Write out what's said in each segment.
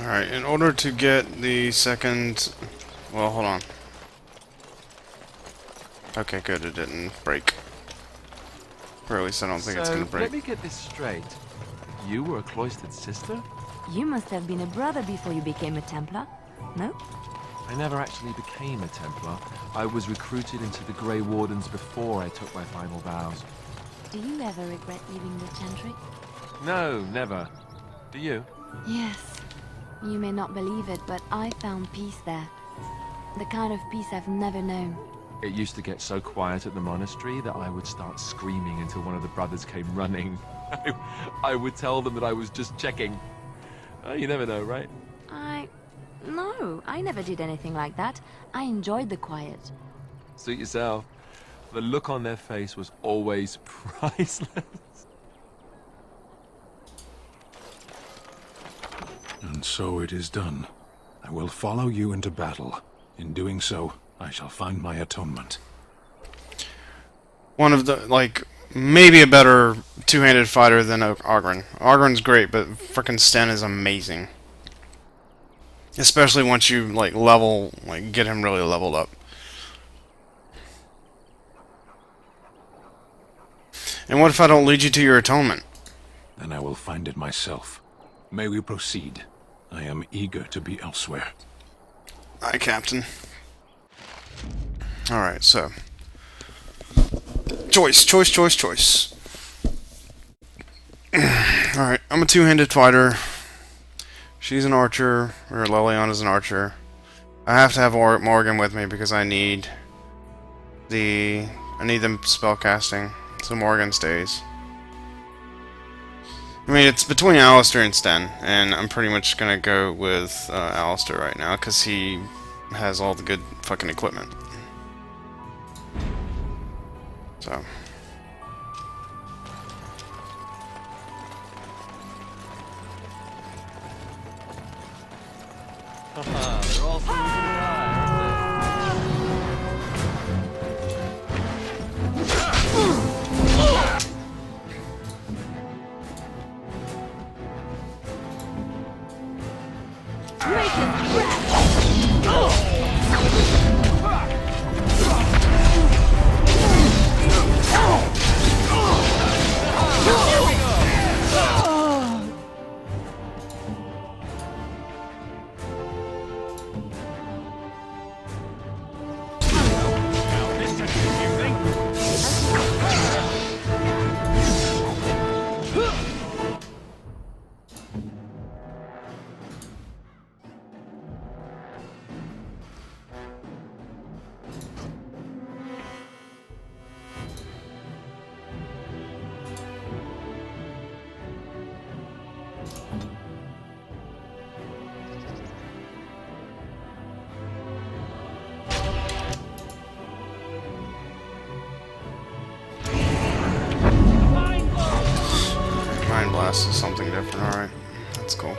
Alright, in order to get the second... Well, hold on. Okay, good, it didn't break. Or at least I don't think it's gonna break. Let me get this straight. You were a cloistered sister? You must have been a brother before you became a Templar, no? I never actually became a Templar. I was recruited into the Grey Wardens before I took my final vows. Do you ever regret leaving the Chantry? No, never. Do you? Yes. You may not believe it, but I found peace there. The kind of peace I've never known. It used to get so quiet at the monastery that I would start screaming until one of the brothers came running. I would tell them that I was just checking. Oh, you never know, right? No, I never did anything like that. I enjoyed the quiet. Suit yourself. The look on their face was always priceless. And so it is done. I will follow you into battle. In doing so, I shall find my atonement. One of the, like, maybe a better two-handed fighter than Oghren. Ogren's great, but frickin' Sten is amazing. Especially once you, like, get him really leveled up. And what if I don't lead you to your atonement? Then I will find it myself. May we proceed? I am eager to be elsewhere. Aye, Captain. Alright, so. Choice. Alright, I'm a two-handed fighter. She's an archer, or Leliana's an archer. I have to have Morgan with me because I need them spell casting, so Morgan stays. I mean, it's between Alistair and Sten, and I'm pretty much gonna go with Alistair right now, because he has all the good fucking equipment. So. They're all so Mind Blast is something different, alright. That's cool.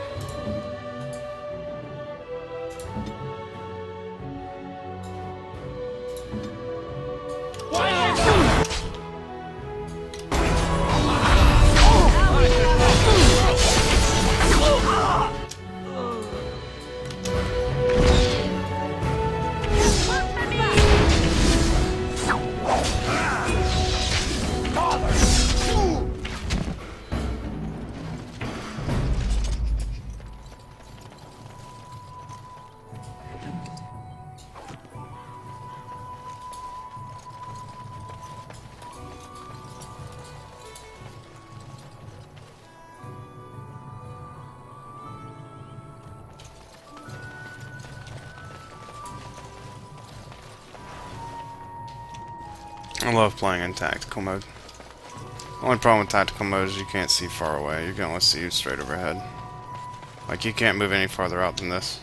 I love playing in tactical mode. The only problem with tactical mode is you can't see far away. You can only see straight overhead. Like, you can't move any farther out than this.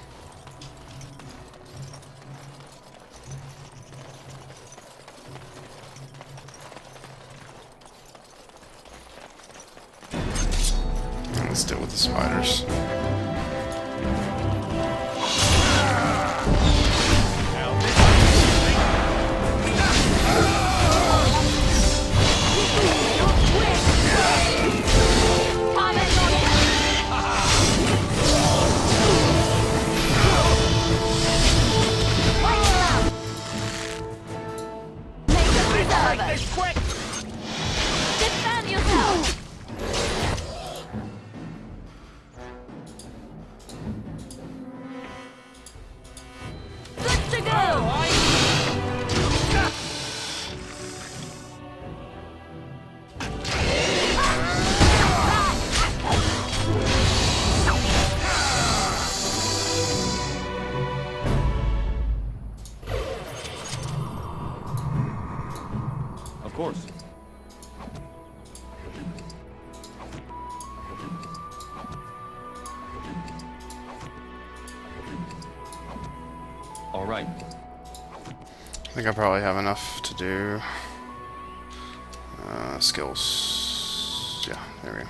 Let's deal with the spiders. course. All right. I think I probably have enough to do skills. Yeah, there we go.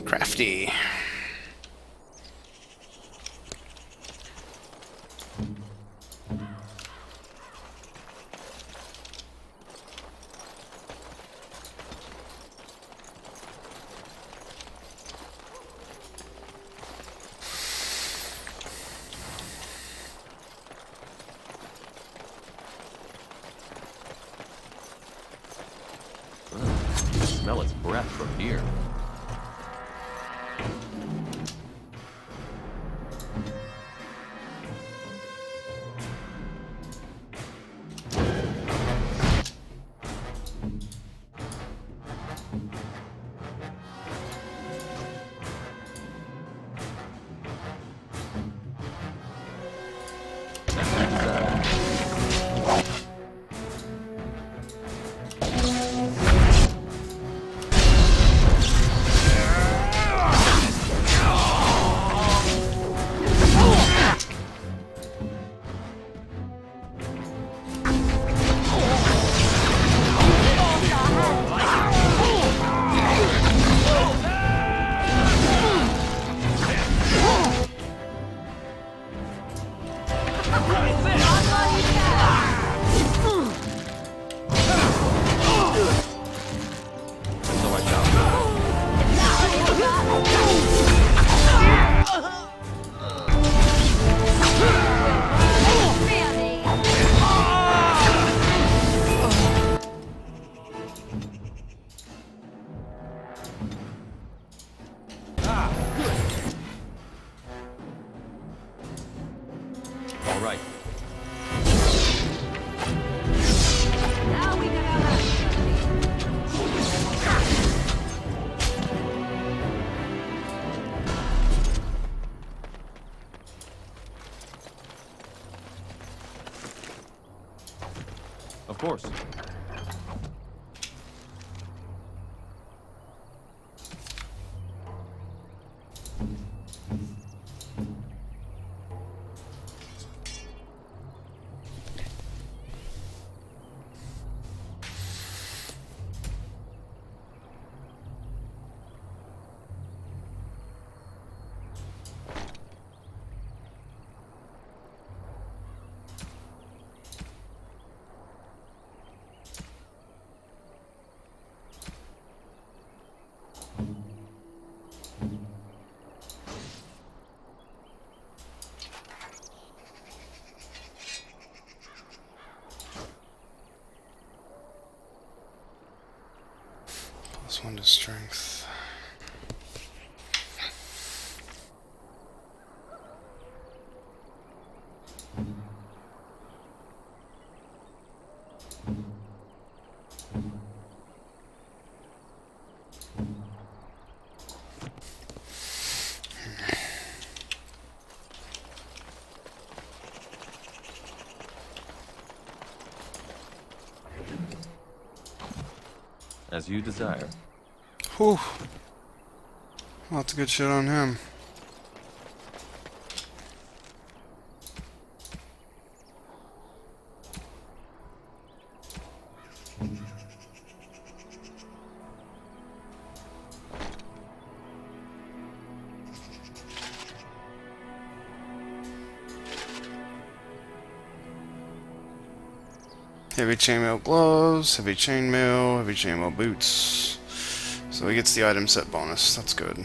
Crafty. Smell its breath from here. All right. Now we can have Of course. +1 to strength. As you desire. Whew. Lots of good shit on him. Heavy chainmail gloves, heavy chainmail, heavy chainmail boots. So he gets the item set bonus. That's good.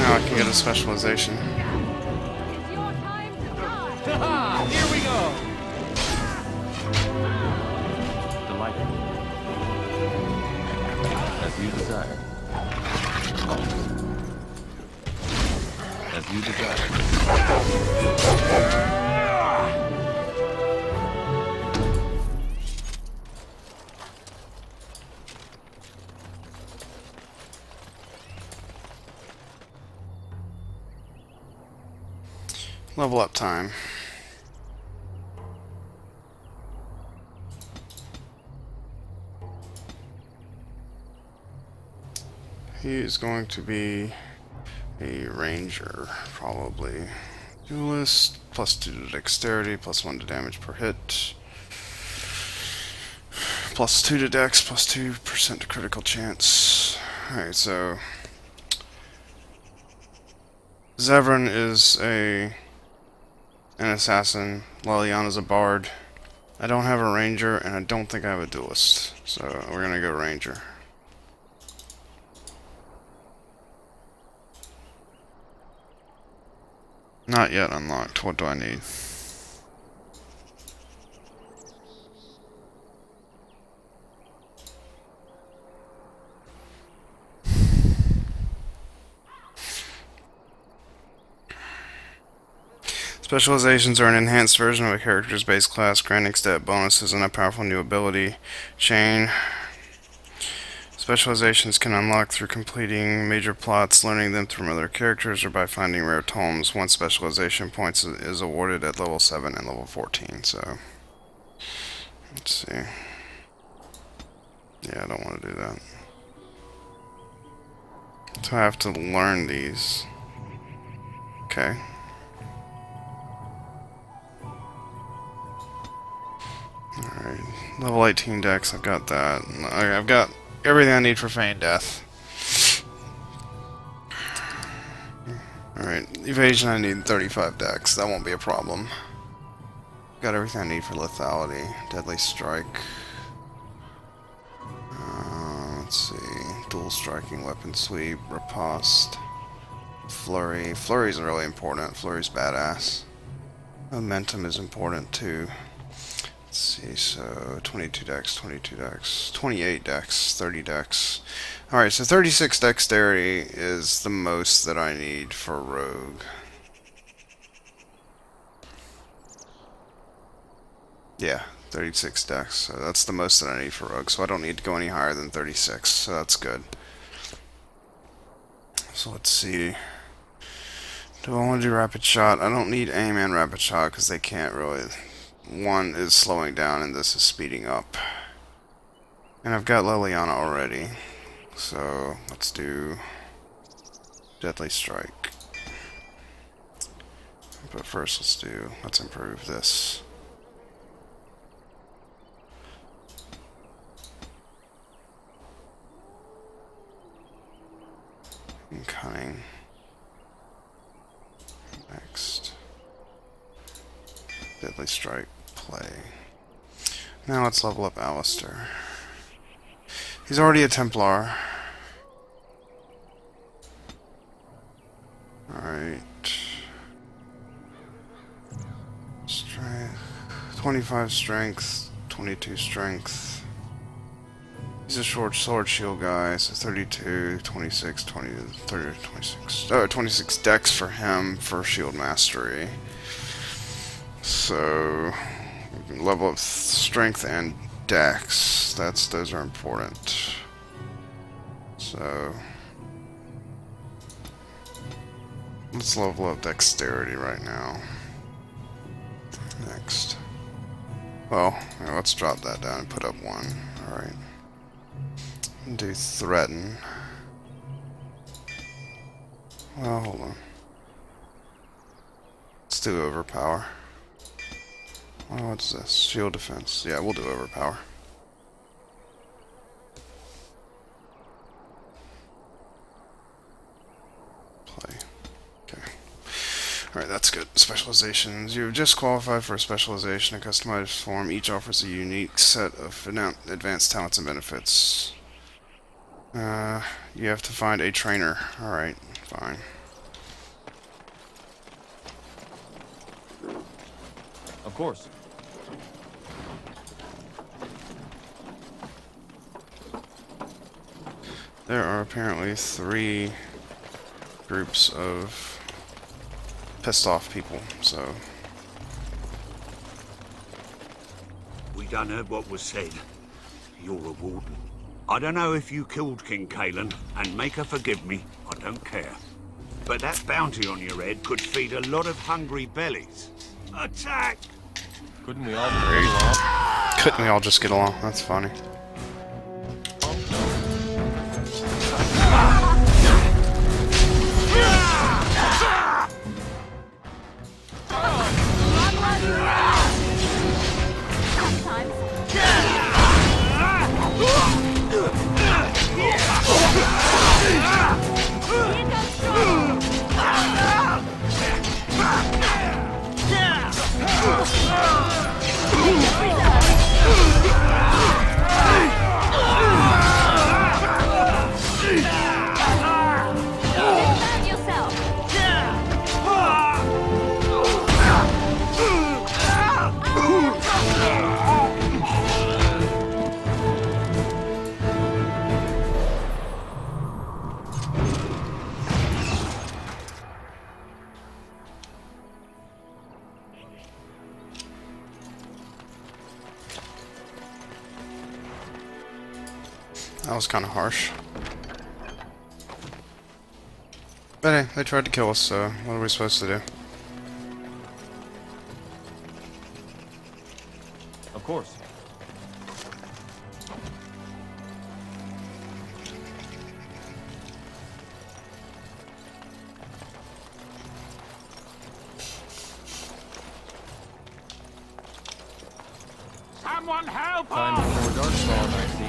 Now I can get a specialization. It's your time to die. Ah, here we go! Delighted. As you desire. As you desire. Level up time. He is going to be a ranger, probably. Duelist, +2 to dexterity, +1 to damage per hit. +2 to dex, +2% to critical chance. Alright, so Zevran is an assassin. Leliana's a bard. I don't have a ranger, and I don't think I have a duelist. So we're gonna go ranger. Not yet unlocked. What do I need? Specializations are an enhanced version of a character's base class, granting stat bonuses and a powerful new ability chain. Specializations can unlock through completing major plots, learning them from other characters, or by finding rare tomes. One specialization points is awarded at level 7 and level 14, so let's see. Yeah, I don't want to do that. So I have to learn these. Okay. Alright, level 18 dex, I've got that. I've got everything I need for Feign Death. Alright, evasion I need 35 dex, that won't be a problem. Got everything I need for lethality. Deadly strike. Let's see, dual striking, weapon sweep, riposte, flurry. Flurry's really important, flurry's badass. Momentum is important too. Let's see, so 22 dex, 22 dex, 28 dex, 30 dex. Alright, so 36 dexterity is the most that I need for rogue. Yeah, 36 dex, so that's the most that I need for rogue, so I don't need to go any higher than 36, so that's good. So let's see. Do I want to do rapid shot? I don't need aim and rapid shot because they can't really. One is slowing down and this is speeding up. And I've got Leliana already. So let's do Deadly Strike. But first let's improve this. And Cunning. Next. Deadly Strike. Play. Now let's level up Alistair. He's already a Templar. Alright. 25 strength, 22 strength. He's a short sword shield guy, so 32, 26, 20, 30, 26. Oh, 26 dex for him for shield mastery. So, level up strength and dex. Those are important. So, let's level up dexterity right now. Next. Well, yeah, let's drop that down and put up 1. Alright. Do threaten. Well, hold on. Let's do overpower. Oh, what's this? Shield defense. Yeah, we'll do overpower. Play. Okay. Alright, that's good. Specializations. You've just qualified for a specialization in customized form. Each offers a unique set of advanced talents and benefits. You have to find a trainer. Alright, fine. Of course. There are apparently 3 groups of pissed off people, so... We done heard what was said. You're a warden. I don't know if you killed King Kalen, and make her forgive me, I don't care. But that bounty on your head could feed a lot of hungry bellies. Attack! Couldn't we all get along? Couldn't we all just get along? That's funny. That was kind of harsh. But hey, they tried to kill us, so what are we supposed to do? Of course. Someone help Time us! for more Darkspawn, I see.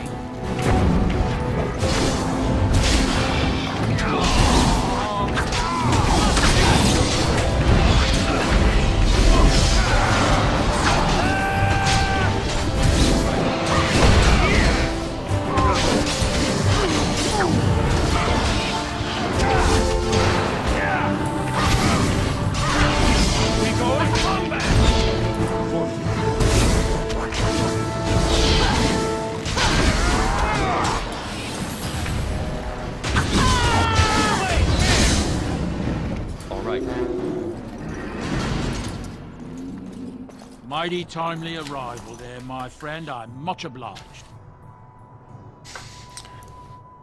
Mighty timely arrival there, my friend. I'm much obliged.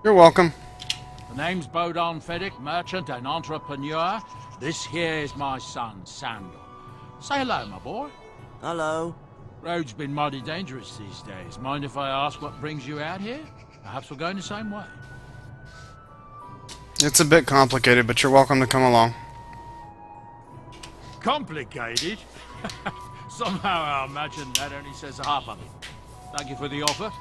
You're welcome. The name's Bodon Fedek, merchant and entrepreneur. This here is my son, Sandor. Say hello, my boy. Hello. Road's been mighty dangerous these days. Mind if I ask what brings you out here? Perhaps we're going the same way. It's a bit complicated, but you're welcome to come along. Complicated? Somehow I imagine that only says half of it. Thank you for the offer.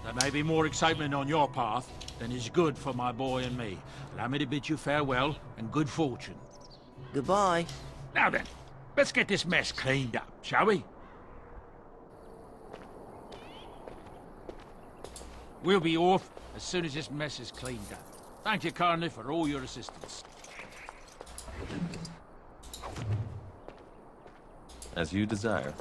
There may be more excitement on your path than is good for my boy and me. Allow me to bid you farewell and good fortune. Goodbye. Now then, let's get this mess cleaned up, shall we? We'll be off as soon as this mess is cleaned up. Thank you kindly for all your assistance. As you desire.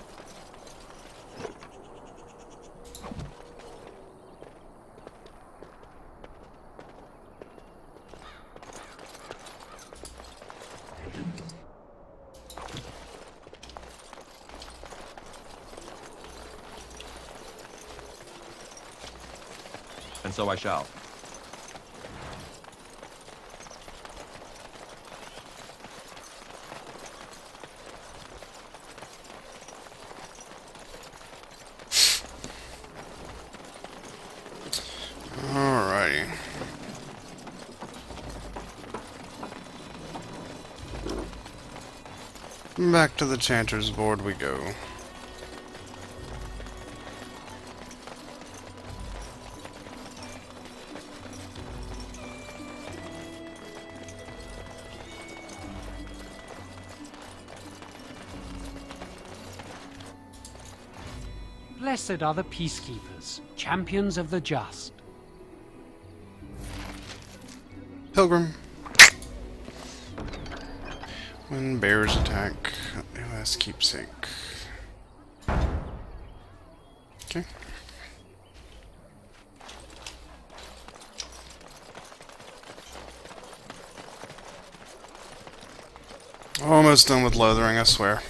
and so I shall. Alrighty. Back to the Chanter's board we go. Blessed are the peacekeepers, champions of the just. Pilgrim. When bears attack, US keepsake. Okay. Almost done with loathering, I swear.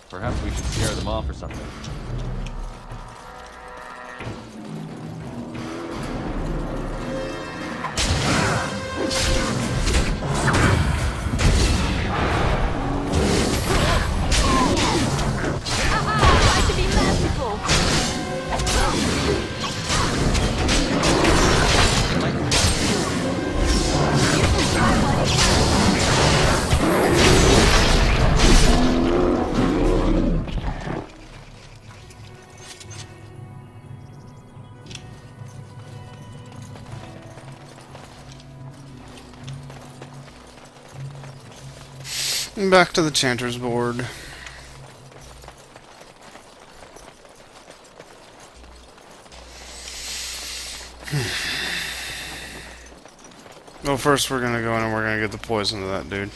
Perhaps we should scare them off or something. Try to be merciful. Back to the Chanter's board. Well, first we're gonna go in and we're gonna get the poison to that dude.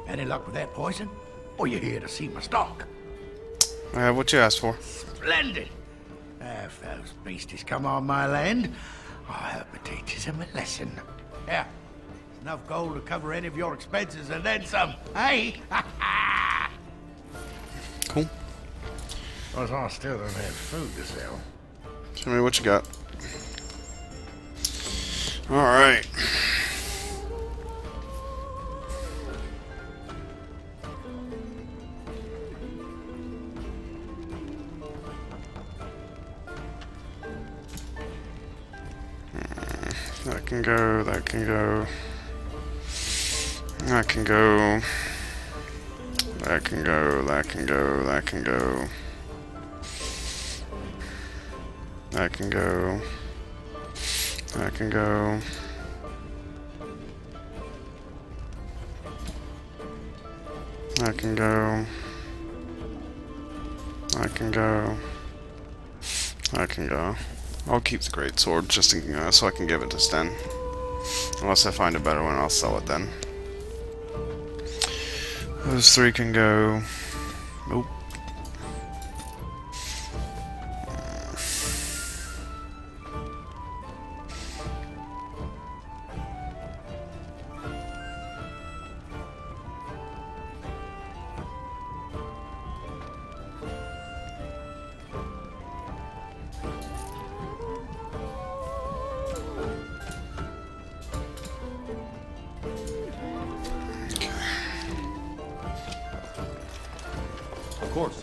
Any luck with that poison? Or you here to see my stock? What you asked for? Splendid! If those beasties come on my land, I hope it teaches them a lesson. Yeah, enough gold to cover any of your expenses and then some, hey? Cool. Because I still don't have food to sell. Show me what you got. Alright. That can go, that can go. That can go. That can go, that can go, that can go. That can go. That can go. That can go. That can go. That can go. I'll keep the greatsword just in, so I can give it to Sten. Unless I find a better one, I'll sell it then. Those three can go. Nope. Of course.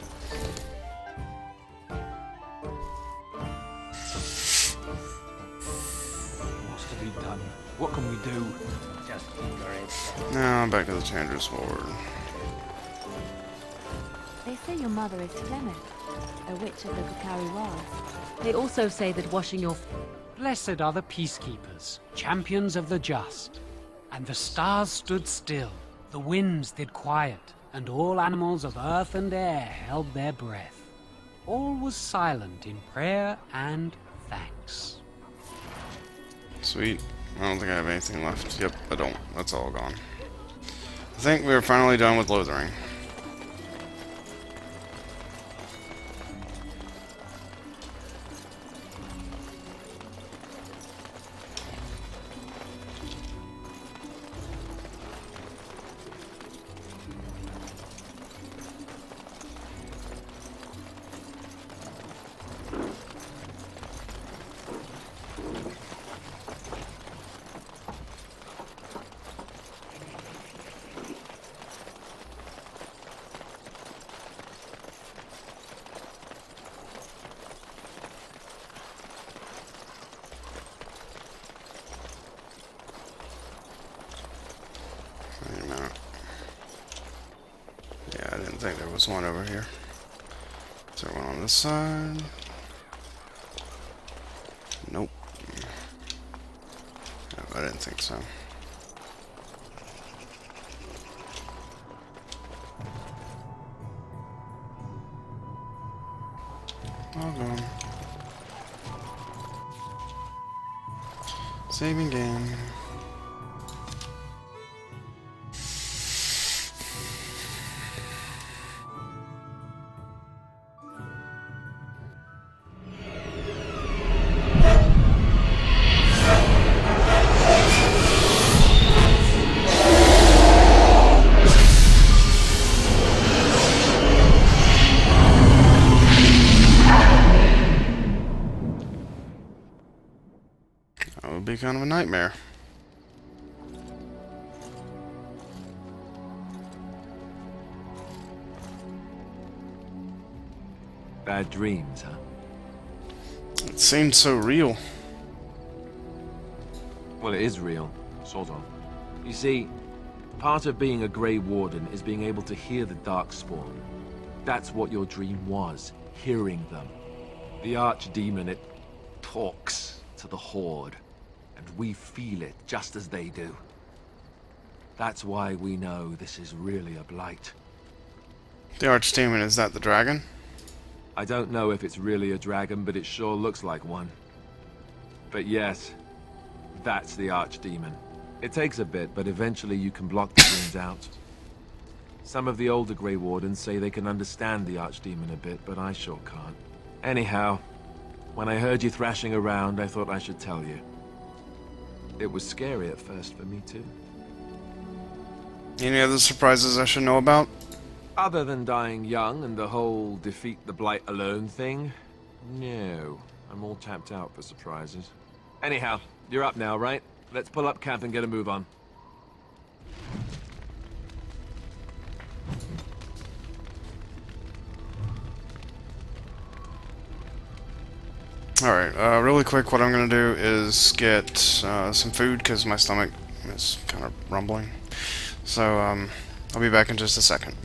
What's to be done? What can we do? Just keep your head down. Now back to the Chandra Sword. They say your mother is Flemeth, a witch of the Kukari Wilds. They also say that washing your... Blessed are the peacekeepers, champions of the just. And the stars stood still, the winds did quiet, and all animals of earth and air held their breath. All was silent in prayer and thanks. Sweet. I don't think I have anything left. Yep, I don't. That's all gone. I think we're finally done with Lothering. Wait a minute. Yeah, I didn't think there was one over here. Is there one on this side? Nope. No, I didn't think so. All gone. Saving game. That would be kind of a nightmare. Bad dreams, huh? It seemed so real. Well, it is real, sort of. You see, part of being a Grey Warden is being able to hear the Darkspawn. That's what your dream was, hearing them. The Archdemon, it talks to the Horde, and we feel it just as they do. That's why we know this is really a blight. The Archdemon, is that the dragon? I don't know if it's really a dragon, but it sure looks like one. But yes, that's the Archdemon. It takes a bit, but eventually you can block the dreams out. Some of the older Grey Wardens say they can understand the Archdemon a bit, but I sure can't. Anyhow, when I heard you thrashing around, I thought I should tell you. It was scary at first for me too. Any other surprises I should know about? Other than dying young and the whole defeat the Blight alone thing, no. I'm all tapped out for surprises. Anyhow, you're up now, right? Let's pull up camp and get a move on. Alright, really quick, what I'm gonna do is get some food because my stomach is kind of rumbling. So, I'll be back in just a second.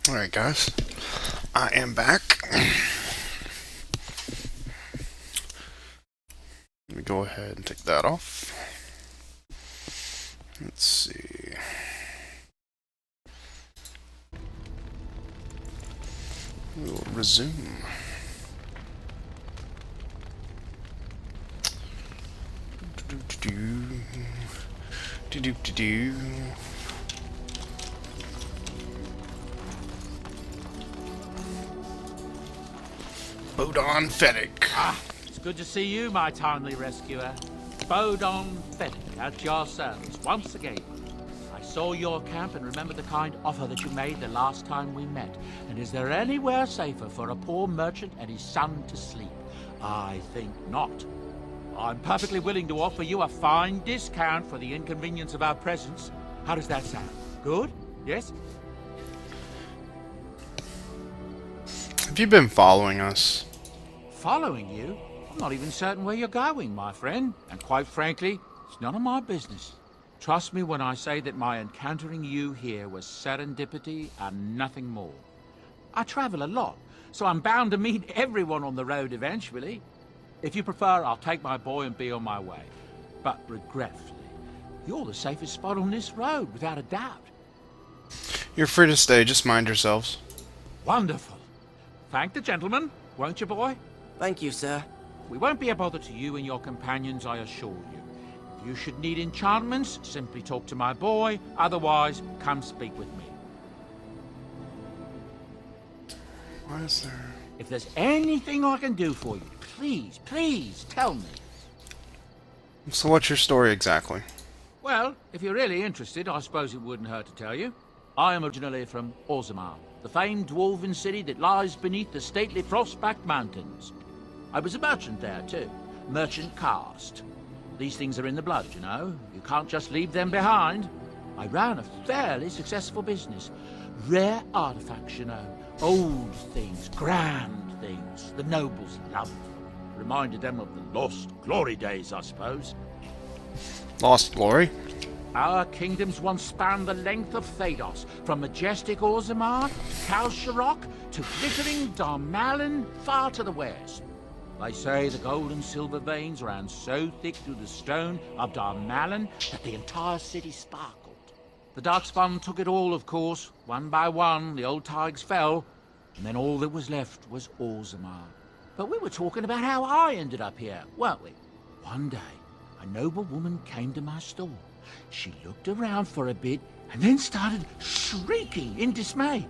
Alright, guys. I am back. Let me go ahead and take that off. Let's see. We'll resume. Do-do-do-do. Bodon Fennec. It's good to see you, my timely rescuer. Bodon Fennec at your service once again. I saw your camp and remember the kind offer that you made the last time we met. And is there anywhere safer for a poor merchant and his son to sleep? I think not. I'm perfectly willing to offer you a fine discount for the inconvenience of our presence. How does that sound? Good? Yes? Have you been following us? Following you? I'm not even certain where you're going, my friend. And quite frankly, it's none of my business. Trust me when I say that my encountering you here was serendipity and nothing more. I travel a lot, so I'm bound to meet everyone on the road eventually. If you prefer, I'll take my boy and be on my way. But regretfully, you're the safest spot on this road, without a doubt. You're free to stay, just mind yourselves. Wonderful. Thank the gentleman, won't you, boy? Thank you, sir. We won't be a bother to you and your companions, I assure you. If you should need enchantments, simply talk to my boy. Otherwise, come speak with me. Why is there... If there's anything I can do for you, please, please tell me. So what's your story exactly? Well, if you're really interested, I suppose it wouldn't hurt to tell you. I am originally from Orzammar, the famed dwarven city that lies beneath the stately Frostback Mountains. I was a merchant there, too. Merchant caste. These things are in the blood, you know. You can't just leave them behind. I ran a fairly successful business. Rare artifacts, you know. Old things, grand things, the nobles loved. Reminded them of the lost glory days, I suppose. Lost Glory? Our kingdoms once spanned the length of Thados, from majestic Orzammar, Kal Sharok, to glittering Darmalin, far to the west. They say the gold and silver veins ran so thick through the stone of Darmalin that the entire city sparkled. The Darkspawn took it all, of course. One by one, the old Tigers fell, and then all that was left was Orzammar. But we were talking about how I ended up here, weren't we? One day, a noble woman came to my store. She looked around for a bit and then started shrieking in dismay.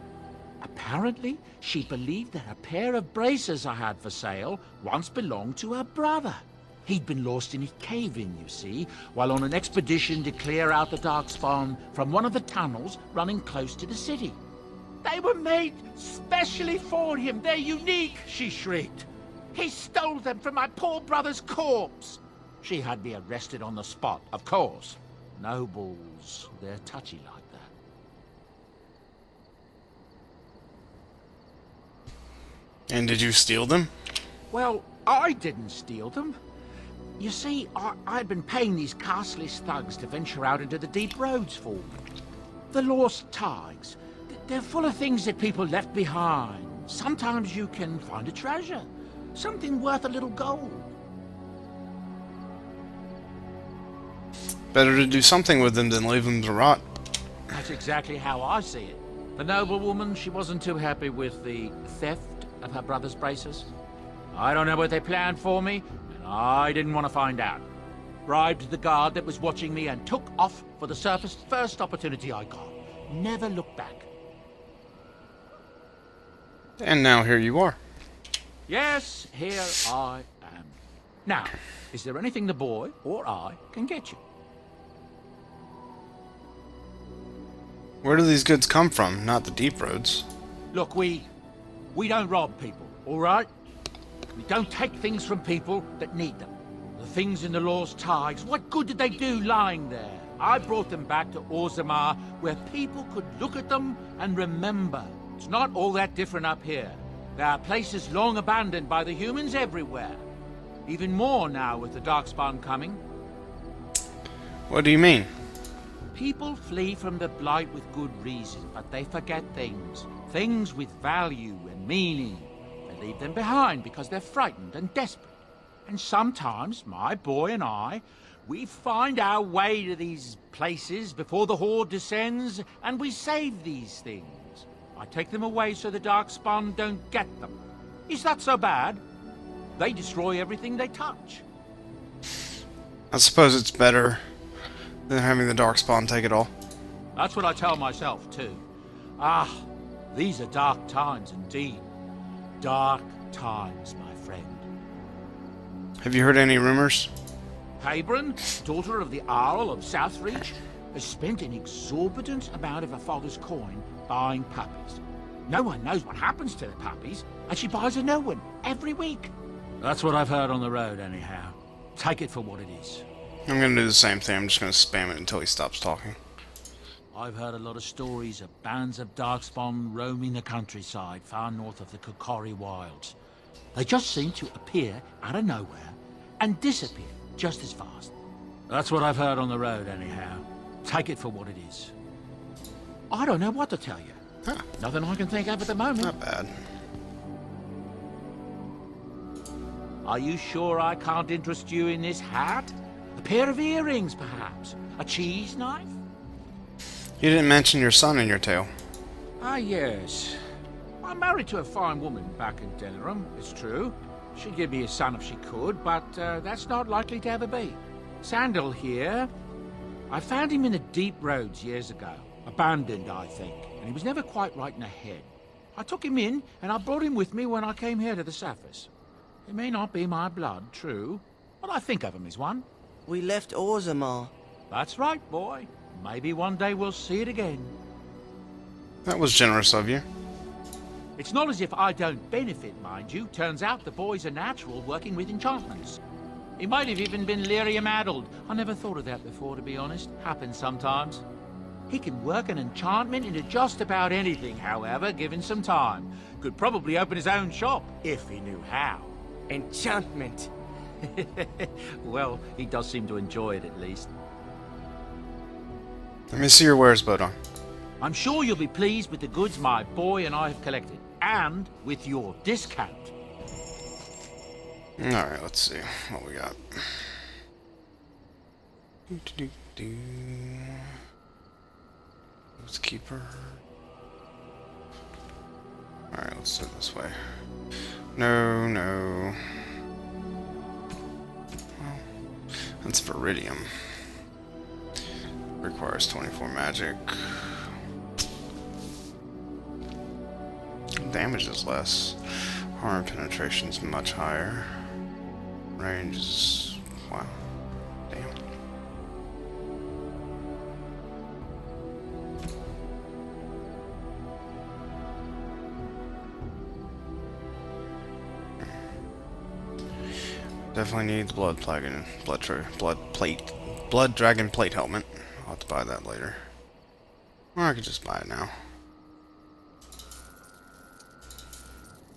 Apparently, she believed that a pair of braces I had for sale once belonged to her brother. He'd been lost in a cave-in, you see, while on an expedition to clear out the Darkspawn from one of the tunnels running close to the city. They were made specially for him. They're unique, she shrieked. He stole them from my poor brother's corpse. She had me arrested on the spot, of course. Nobles, they're touchy like that. And did you steal them? Well, I didn't steal them. You see, I'd been paying these castless thugs to venture out into the deep roads for me. The lost tigers. They're full of things that people left behind. Sometimes you can find a treasure. Something worth a little gold. Better to do something with them than leave them to rot. That's exactly how I see it. The noblewoman, she wasn't too happy with the theft of her brother's braces. I don't know what they planned for me, and I didn't want to find out. Bribed the guard that was watching me and took off for the surface first opportunity I got. Never looked back. And now here you are. Yes, here I am. Now, is there anything the boy or I can get you? Where do these goods come from? Not the deep roads. Look, we don't rob people, all right? We don't take things from people that need them. The things in the Lost Tigers, what good did they do lying there? I brought them back to Orzammar, where people could look at them and remember. It's not all that different up here. There are places long abandoned by the humans everywhere. Even more now with the Darkspawn coming. What do you mean? People flee from the Blight with good reason, but they forget things. Things with value and meaning. They leave them behind because they're frightened and desperate. And sometimes my boy and I, we find our way to these places before the Horde descends, and we save these things. I take them away so the Darkspawn don't get them. Is that so bad? They destroy everything they touch. I suppose it's better than having the Darkspawn take it all. That's what I tell myself, too. Ah, these are dark times indeed. Dark times, my friend. Have you heard any rumors? Habron, daughter of the Arl of Southreach, has spent an exorbitant amount of her father's coin buying puppies. No one knows what happens to the puppies, and she buys a new one every week. That's what I've heard on the road, anyhow. Take it for what it is. I'm gonna do the same thing. I'm just gonna spam it until he stops talking. I've heard a lot of stories of bands of Darkspawn roaming the countryside far north of the Kokori Wilds. They just seem to appear out of nowhere and disappear just as fast. That's what I've heard on the road, anyhow. Take it for what it is. I don't know what to tell you. Huh. Nothing I can think of at the moment. Not bad. Are you sure I can't interest you in this hat? A pair of earrings, perhaps? A cheese knife? You didn't mention your son in your tale. Ah, yes. I'm married to a fine woman back in Delaram, it's true. She'd give me a son if she could, but that's not likely to ever be. Sandal here. I found him in the deep roads years ago. Abandoned, I think, and he was never quite right in the head. I took him in, and I brought him with me when I came here to the surface. It may not be my blood, true, but I think of him as one. We left Orzammar. That's right, boy. Maybe one day we'll see it again. That was generous of you. It's not as if I don't benefit, mind you. Turns out the boy's a natural working with enchantments. He might have even been lyrium-addled. I never thought of that before, to be honest. Happens sometimes. He can work an enchantment into just about anything, however, given some time. Could probably open his own shop, if he knew how. Enchantment. Well, he does seem to enjoy it, at least. Let me see your wares, Bodon. I'm sure you'll be pleased with the goods my boy and I have collected. And with your discount. Alright, let's see what we got. Let's keep her. Alright, let's do it this way. No, no. Well, that's Viridium. Requires 24 magic. Damage is less. Harm penetration is much higher. Range is... wow. Damn. Definitely need the blood dragon plate helmet. I'll have to buy that later. Or I could just buy it now.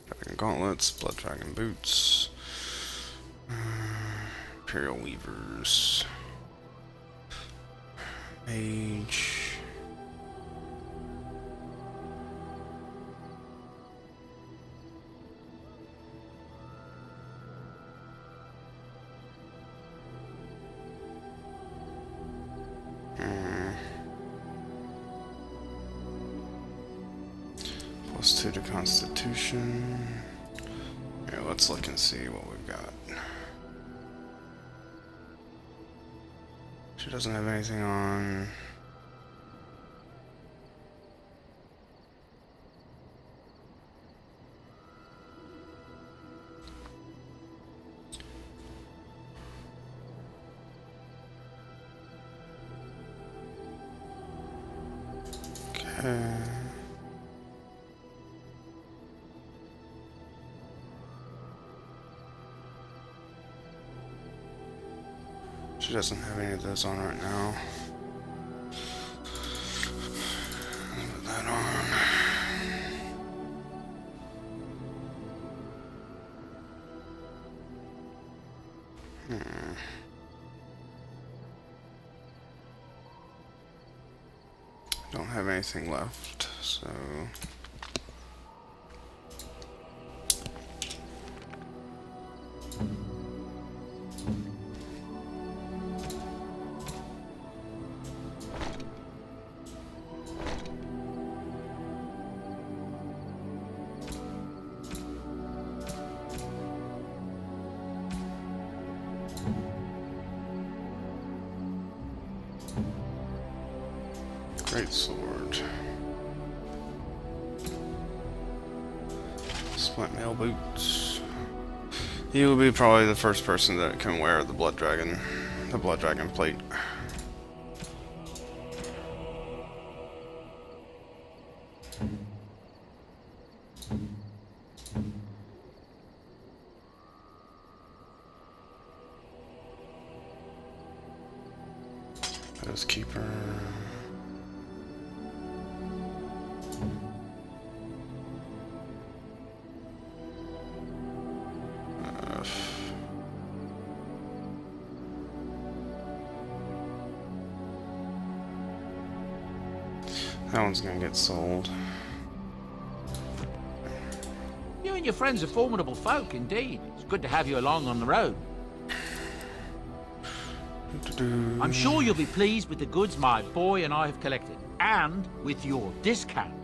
Dragon gauntlets, blood dragon boots, imperial weavers, mage. +2 to Constitution. Here, let's look and see what we've got. She doesn't have anything on. Okay. She doesn't have any of those on right now. Put that on. Don't have anything left, so Great sword. Splint mail boots. He will be probably the first person that can wear the blood dragon plate. Keeper. That one's gonna get sold. You and your friends are formidable folk, indeed. It's good to have you along on the road. I'm sure you'll be pleased with the goods my boy and I have collected, and with your discount.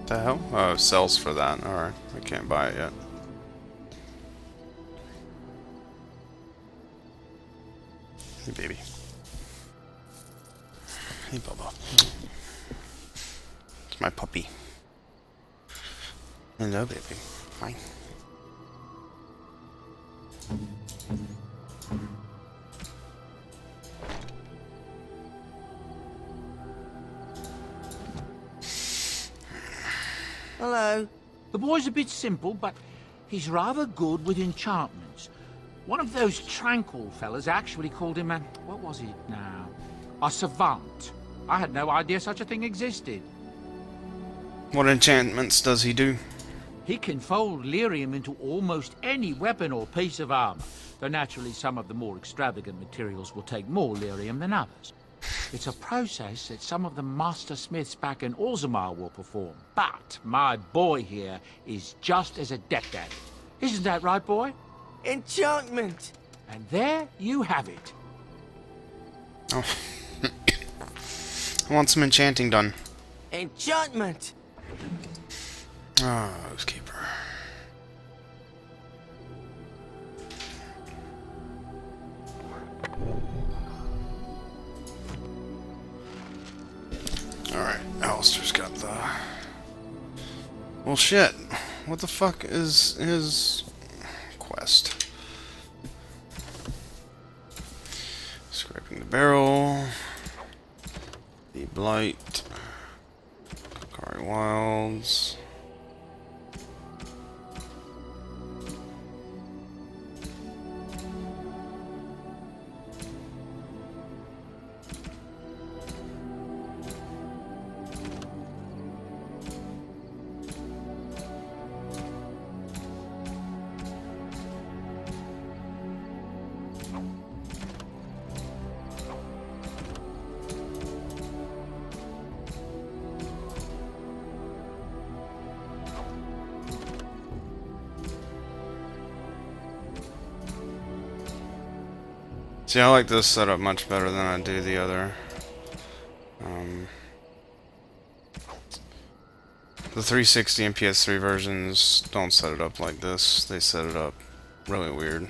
The hell? Oh, it sells for that. Alright, I can't buy it yet. Hey, baby. Hey, Bubba. It's my puppy. Hello, baby. Hi. Hello. The boy's a bit simple, but he's rather good with enchantments. One of those tranquil fellas actually called him a... what was it now? A savant. I had no idea such a thing existed. What enchantments does he do? He can fold lyrium into almost any weapon or piece of armor, though naturally some of the more extravagant materials will take more lyrium than others. It's a process that some of the master smiths back in Orzammar will perform, but my boy here is just as adept at it. Isn't that right, boy? Enchantment! And there you have it. Oh. I want some enchanting done. Enchantment! Oh, Housekeeper. Alright, Alistair's got the... Well, shit. What the fuck is his quest? Scraping the barrel. The Blight. Kokari Wilds. See, I like this setup much better than I do the other. The 360 and PS3 versions don't set it up like this. They set it up really weird.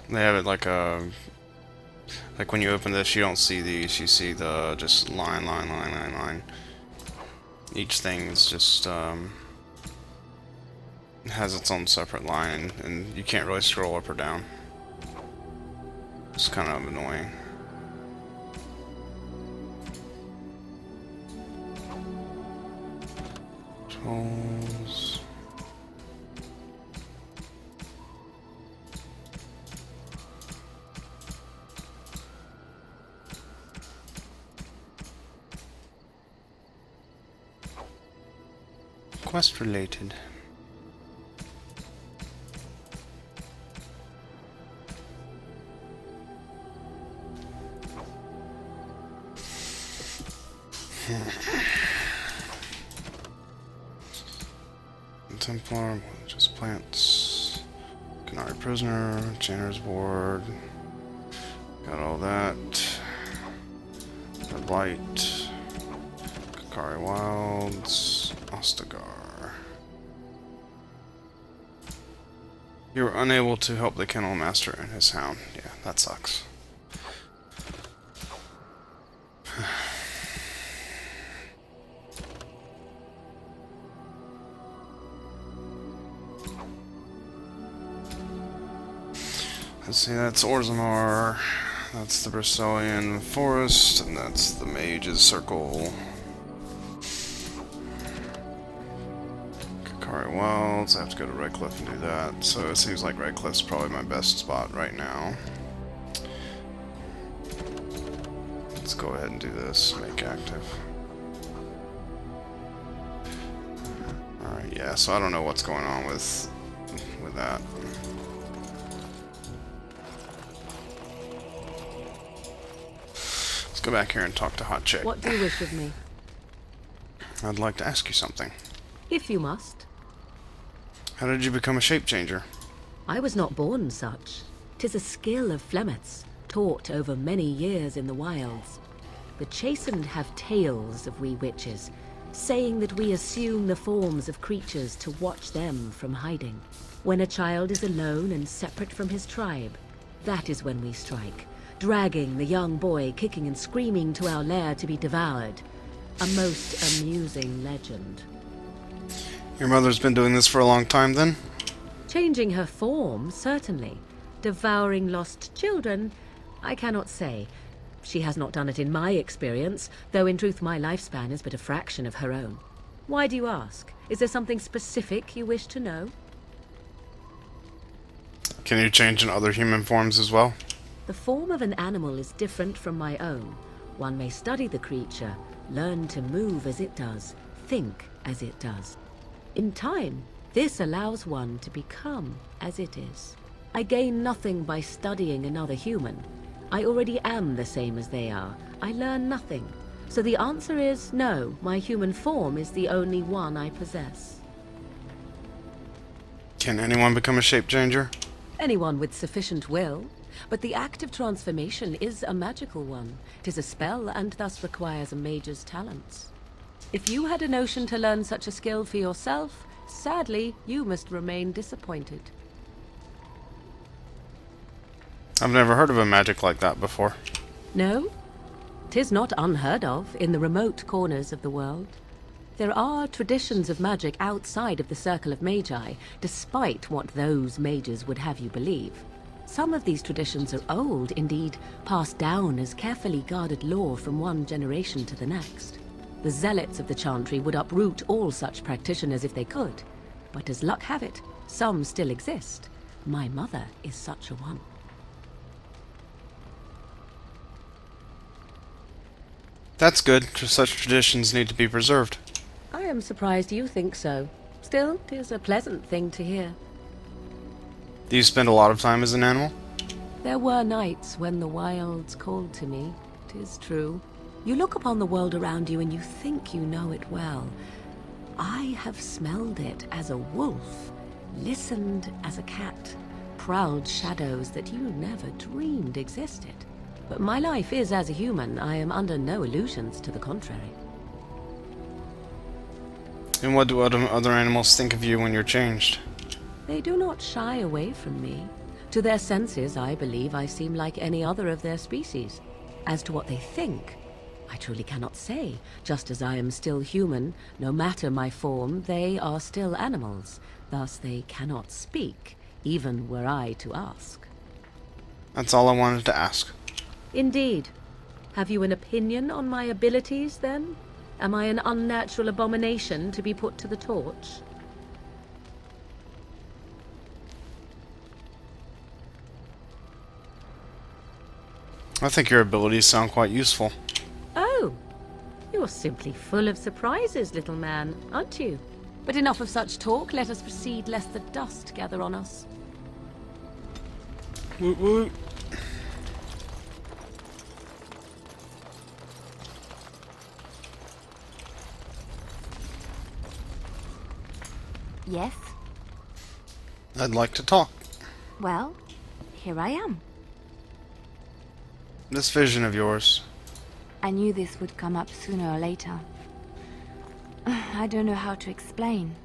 They have it like a... Like when you open this, you don't see these. You see the just line. Each thing is just... has its own separate line, and you can't really scroll up or down. It's kind of annoying. Tools. quest related. Templar, just plants. Canary prisoner, Janitor's ward. Got all that. Red light. Kakari Wilds. Ostagar. You were unable to help the Kennel Master and his hound. Yeah, that sucks. Let's see, that's Orzammar, that's the Brisolian Forest, and that's the Mage's Circle. Kakari Wilds, I have to go to Redcliffe and do that, so it seems like Redcliffe's probably my best spot right now. Let's go ahead and do this, make active. Alright, yeah, so I don't know what's going on with that. Go back here and talk to Hot Chick. What do you wish of me? I'd like to ask you something. If you must. How did you become a shape changer? I was not born such. 'Tis a skill of Flemeth's, taught over many years in the wilds. The chastened have tales of we witches, saying that we assume the forms of creatures to watch them from hiding. When a child is alone and separate from his tribe, that is when we strike, dragging the young boy kicking and screaming to our lair to be devoured. A most amusing legend. Your mother's been doing this for a long time, then? Changing her form, certainly. Devouring lost children, I cannot say. She has not done it in my experience, though in truth my lifespan is but a fraction of her own. Why do you ask? Is there something specific you wish to know? Can you change in other human forms as well? The form of an animal is different from my own. One may study the creature, learn to move as it does, think as it does. In time, this allows one to become as it is. I gain nothing by studying another human. I already am the same as they are. I learn nothing. So the answer is no, my human form is the only one I possess. Can anyone become a shape changer? Anyone with sufficient will. But the act of transformation is a magical one. 'Tis a spell and thus requires a mage's talents. If you had a notion to learn such a skill for yourself, sadly, you must remain disappointed. I've never heard of a magic like that before. No? 'Tis not unheard of in the remote corners of the world. There are traditions of magic outside of the circle of magi, despite what those mages would have you believe. Some of these traditions are old, indeed, passed down as carefully guarded lore from one generation to the next. The zealots of the Chantry would uproot all such practitioners if they could. But as luck have it, some still exist. My mother is such a one. That's good. Such traditions need to be preserved. I am surprised you think so. Still, 'tis a pleasant thing to hear. Do you spend a lot of time as an animal? There were nights when the wilds called to me, 'tis true. You look upon the world around you and you think you know it well. I have smelled it as a wolf, listened as a cat, prowled shadows that you never dreamed existed. But my life is as a human. I am under no illusions to the contrary. And what do other animals think of you when you're changed? They do not shy away from me. To their senses, I believe I seem like any other of their species. As to what they think, I truly cannot say. Just as I am still human, no matter my form, they are still animals. Thus they cannot speak, even were I to ask. That's all I wanted to ask. Indeed. Have you an opinion on my abilities, then? Am I an unnatural abomination to be put to the torch? I think your abilities sound quite useful. Oh, you're simply full of surprises, little man, aren't you? But enough of such talk. Let us proceed, lest the dust gather on us. Woot woot. Yes? I'd like to talk. Well, here I am. This vision of yours. I knew this would come up sooner or later. I don't know how to explain,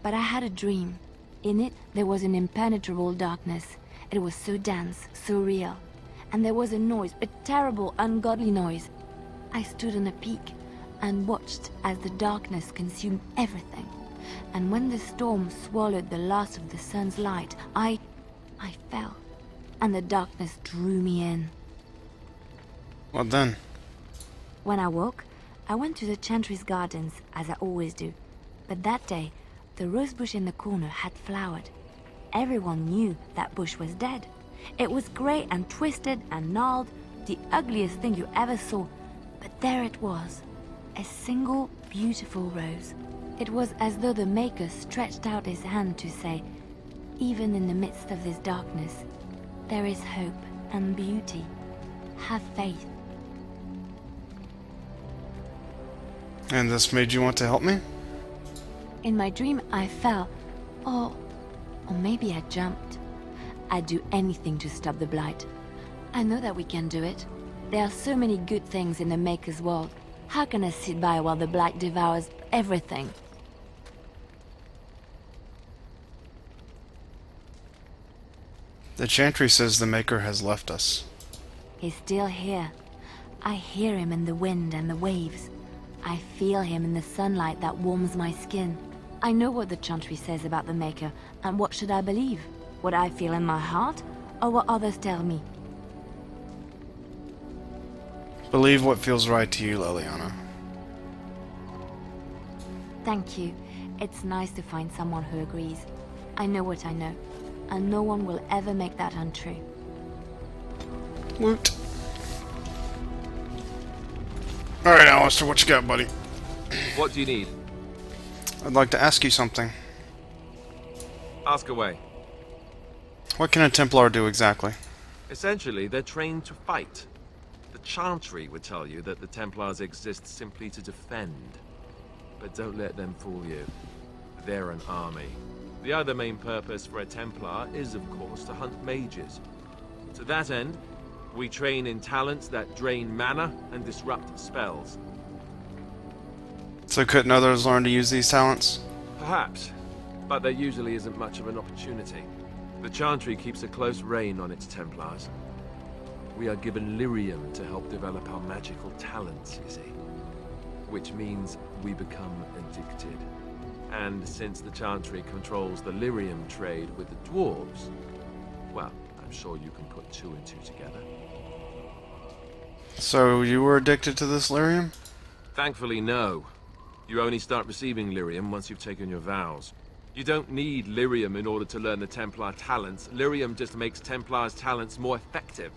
but I had a dream. In it, there was an impenetrable darkness. It was so dense, so real. And there was a noise, a terrible, ungodly noise. I stood on a peak and watched as the darkness consumed everything. And when the storm swallowed the last of the sun's light, I fell. And the darkness drew me in. What then? When I woke, I went to the Chantry's gardens, as I always do. But that day, the rose bush in the corner had flowered. Everyone knew that bush was dead. It was grey and twisted and gnarled, the ugliest thing you ever saw. But there it was, a single beautiful rose. It was as though the Maker stretched out his hand to say, even in the midst of this darkness, there is hope and beauty. Have faith. And this made you want to help me? In my dream, I fell. Or maybe I jumped. I'd do anything to stop the Blight. I know that we can do it. There are so many good things in the Maker's world. How can I sit by while the Blight devours everything? The Chantry says the Maker has left us. He's still here. I hear him in the wind and the waves. I feel him in the sunlight that warms my skin. I know what the Chantry says about the Maker, and what should I believe? What I feel in my heart, or what others tell me? Believe what feels right to you, Leliana. Thank you. It's nice to find someone who agrees. I know what I know, and no one will ever make that untrue. Woot. Alright, Alistair, what you got, buddy? What do you need? I'd like to ask you something. Ask away. What can a Templar do exactly? Essentially, they're trained to fight. The Chantry would tell you that the Templars exist simply to defend. But don't let them fool you. They're an army. The other main purpose for a Templar is, of course, to hunt mages. To that end, we train in talents that drain mana and disrupt spells. So couldn't others learn to use these talents? Perhaps, but there usually isn't much of an opportunity. The Chantry keeps a close rein on its Templars. We are given lyrium to help develop our magical talents, you see. Which means we become addicted. And since the Chantry controls the lyrium trade with the dwarves, well, I'm sure you can put two and two together. So you were addicted to this lyrium? Thankfully, no. You only start receiving lyrium once you've taken your vows. You don't need lyrium in order to learn the Templar talents. Lyrium just makes Templar's talents more effective.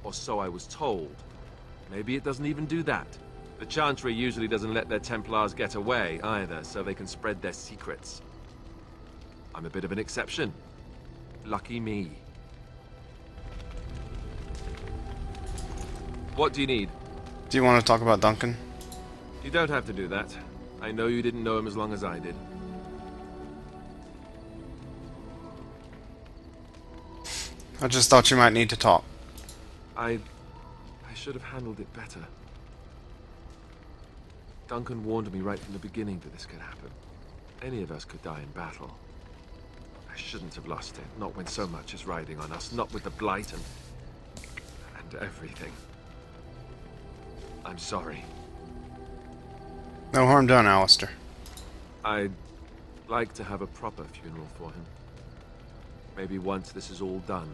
Or so I was told. Maybe it doesn't even do that. The Chantry usually doesn't let their Templars get away either, so they can spread their secrets. I'm a bit of an exception. Lucky me. What do you need? Do you want to talk about Duncan? You don't have to do that. I know you didn't know him as long as I did. I just thought you might need to talk. I should have handled it better. Duncan warned me right from the beginning that this could happen. Any of us could die in battle. I shouldn't have lost it, not when so much is riding on us, not with the Blight and everything. I'm sorry. No harm done, Alistair. I'd like to have a proper funeral for him. Maybe once this is all done,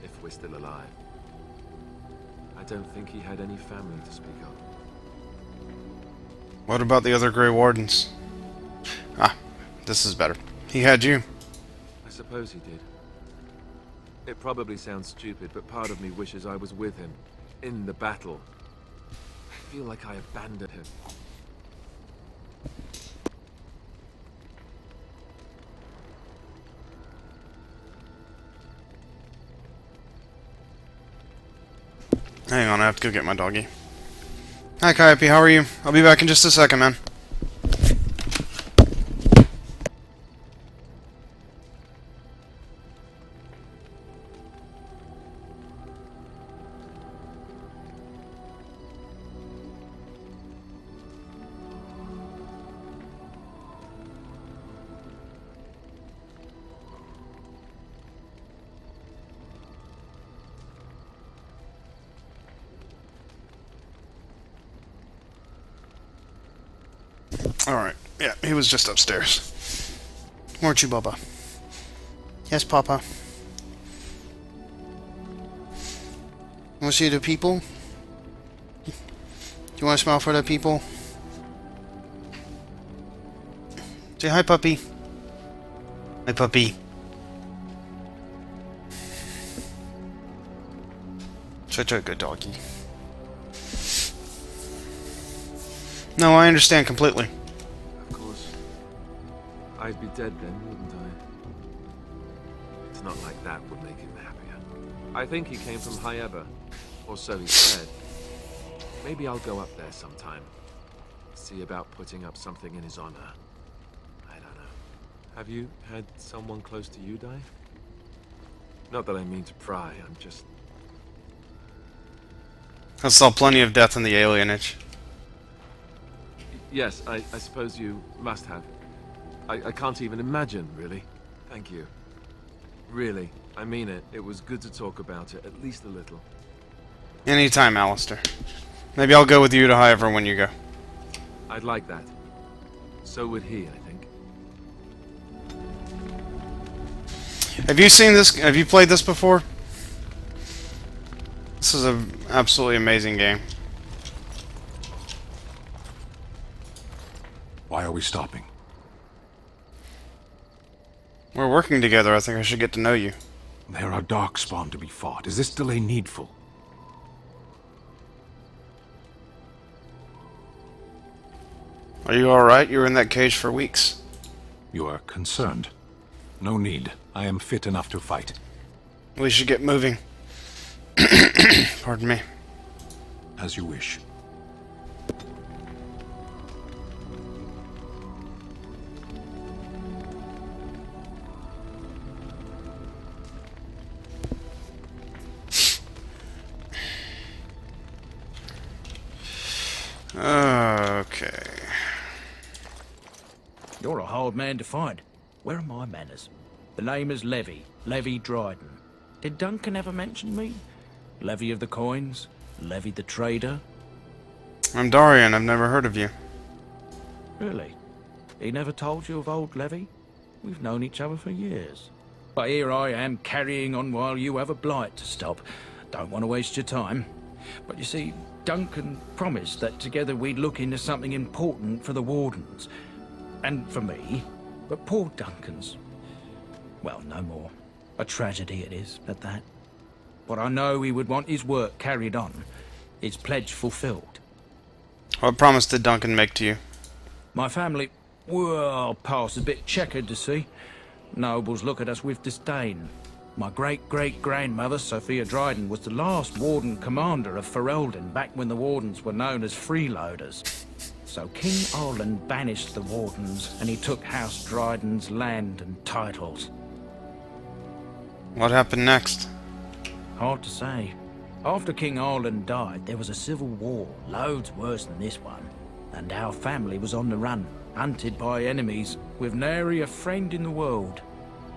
if we're still alive. I don't think he had any family to speak of. What about the other Grey Wardens? Ah, this is better. He had you. I suppose he did. It probably sounds stupid, but part of me wishes I was with him, in the battle. I feel like I abandoned him. Hang on, I have to go get my doggy. Hi, Coyote, how are you? I'll be back in just a second, man. Alright, yeah, he was just upstairs. Weren't you, Bubba? Yes, Papa. Want to see the people? You want to smile for the people? Say hi, puppy. Hi, puppy. Such a good doggy. No, I understand completely. Of course. I'd be dead then, wouldn't I? It's not like that would make him happier. I think he came from Hyeva, or so he said. Maybe I'll go up there sometime. See about putting up something in his honor. I don't know. Have you had someone close to you die? Not that I mean to pry, I'm just... I saw plenty of death in the alienage. Yes, I suppose you must have. I can't even imagine, really. Thank you. Really, I mean it. It was good to talk about it, at least a little. Anytime, Alistair. Maybe I'll go with you to Hyeva when you go. I'd like that. So would he, I think. Have you seen this? Have you played this before? This is an absolutely amazing game. Why are we stopping? We're working together. I think I should get to know you. There are darkspawn to be fought. Is this delay needful? Are you alright? You were in that cage for weeks. You are concerned. No need. I am fit enough to fight. We should get moving. Pardon me. As you wish. Okay. You're a hard man to find. Where are my manners? The name is Levy. Levy Dryden. Did Duncan ever mention me? Levy of the coins? Levy the trader? I'm Darian. I've never heard of you. Really? He never told you of old Levy? We've known each other for years. But here I am carrying on while you have a blight to stop. Don't want to waste your time. But you see, Duncan promised that together we'd look into something important for the Wardens. And for me. But poor Duncan's... well, no more. A tragedy it is, at that. But I know he would want his work carried on. His pledge fulfilled. What promise did Duncan make to you? My family... well, past a bit checkered to see. Nobles look at us with disdain. My great-great-grandmother, Sophia Dryden, was the last Warden commander of Ferelden back when the Wardens were known as freeloaders. So King Arlen banished the Wardens, and he took House Dryden's land and titles. What happened next? Hard to say. After King Arlen died, there was a civil war, loads worse than this one. And our family was on the run, hunted by enemies, with nary a friend in the world.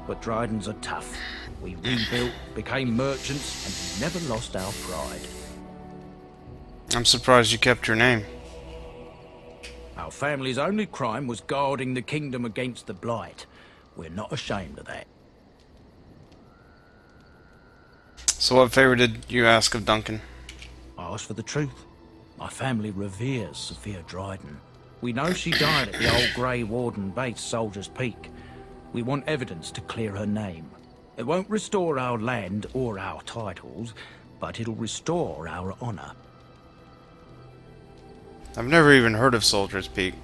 But Drydens are tough. We rebuilt, became merchants, and we never lost our pride. I'm surprised you kept your name. Our family's only crime was guarding the kingdom against the blight. We're not ashamed of that. So what favor did you ask of Duncan? I asked for the truth. My family reveres Sophia Dryden. We know she died at the old Grey Warden base, Soldier's Peak. We want evidence to clear her name. It won't restore our land or our titles, but it'll restore our honor. I've never even heard of Soldier's Peak.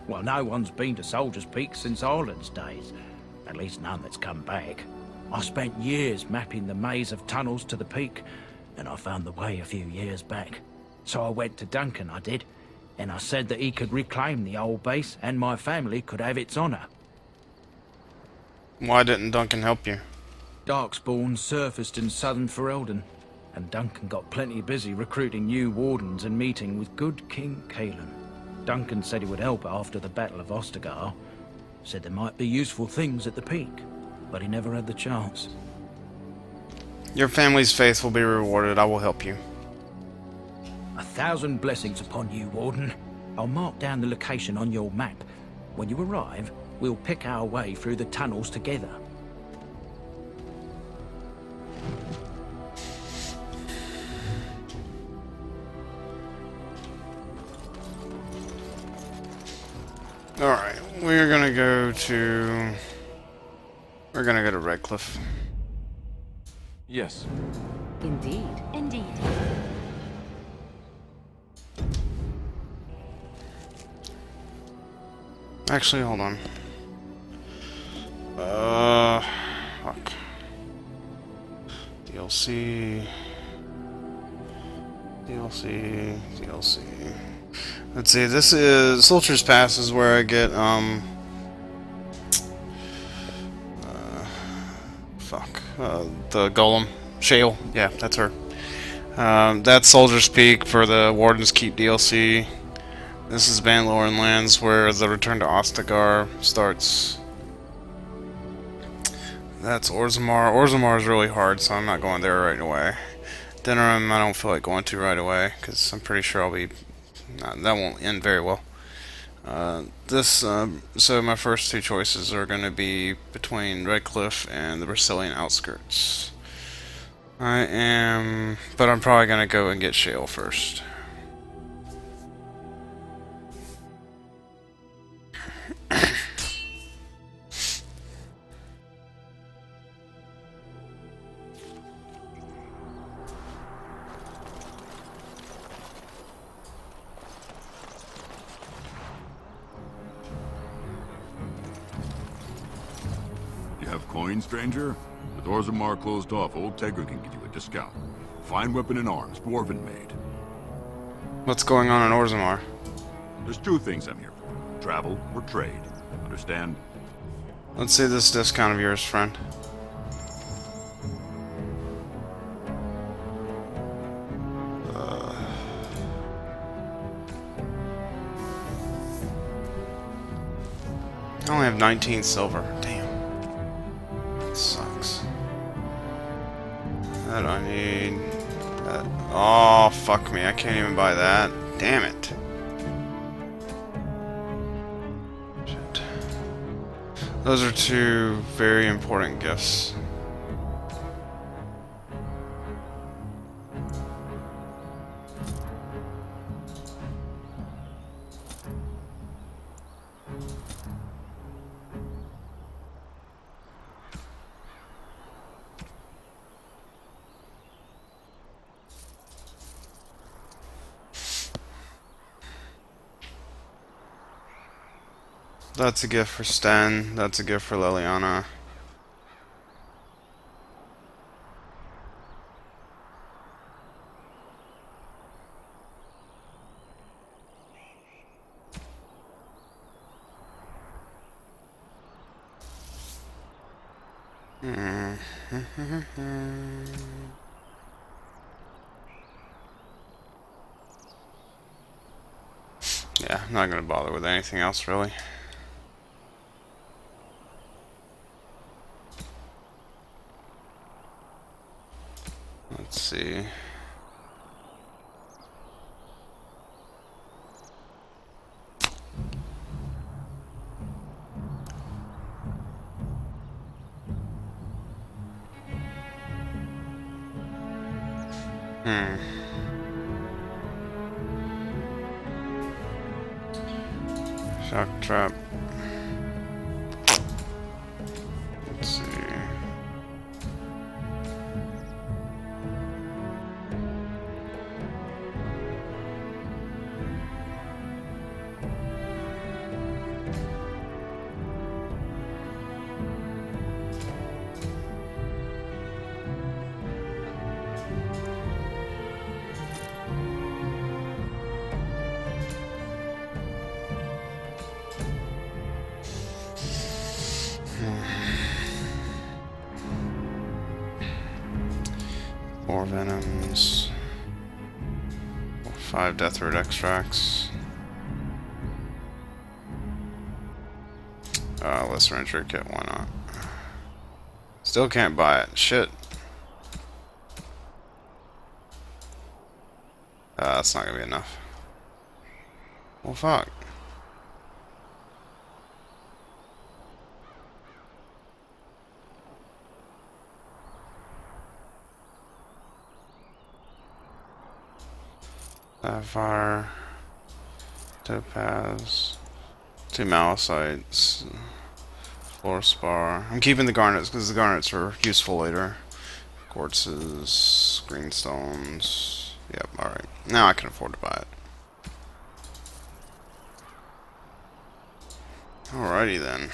Well, no one's been to Soldier's Peak since Arlen's days. At least none that's come back. I spent years mapping the maze of tunnels to the peak. and I found the way a few years back. So I went to Duncan, I did, and I said that he could reclaim the old base and my family could have its honor. Why didn't Duncan help you? Darkspawn surfaced in southern Ferelden, and Duncan got plenty busy recruiting new wardens and meeting with good King Cailan. Duncan said he would help after the Battle of Ostagar. Said there might be useful things at the peak, but he never had the chance. Your family's faith will be rewarded. I will help you. 1,000 blessings upon you, Warden. I'll mark down the location on your map. When you arrive, we'll pick our way through the tunnels together. Alright, we're gonna go to Redcliffe. Yes. Indeed. Indeed. Actually, hold on. Fuck. DLC. Let's see, this is Soldier's Pass is where I get, the Golem. Shale, yeah, that's her. That's Soldier's Peak for the Warden's Keep DLC. This is Van Loren Lands, where the Return to Ostagar starts. That's Orzammar. Orzammar is really hard, so I'm not going there right away. Denerim, I don't feel like going to right away, because I'm pretty sure I'll be... that won't end very well. So my first two choices are going to be between Redcliffe and the Brisilian outskirts. But I'm probably going to go and get Shale first. You have coin, stranger? With Orzammar closed off, old Tegra can get you a discount. Fine weapon and arms, dwarven made. What's going on in Orzammar? There's two things I'm here for. Travel or trade. Understand? Let's see this discount of yours, friend. I only have 19 silver. Damn. That sucks. That I need. That. Oh, fuck me. I can't even buy that. Damn it. Shit. Those are two very important gifts. That's a gift for Sten. That's a gift for Leliana. Yeah, I'm not gonna bother with anything else really. Let's see. Shock trap. Let's see. 4 venoms. 5 death root extracts. Let's render kit, why not? Still can't buy it. Shit. That's not gonna be enough. Well, fuck. Sapphire, Topaz, 2 Malachite, Fluorspar. I'm keeping the garnets because the garnets are useful later. Quartzes, greenstones. Yep, alright. Now I can afford to buy it. Alrighty then.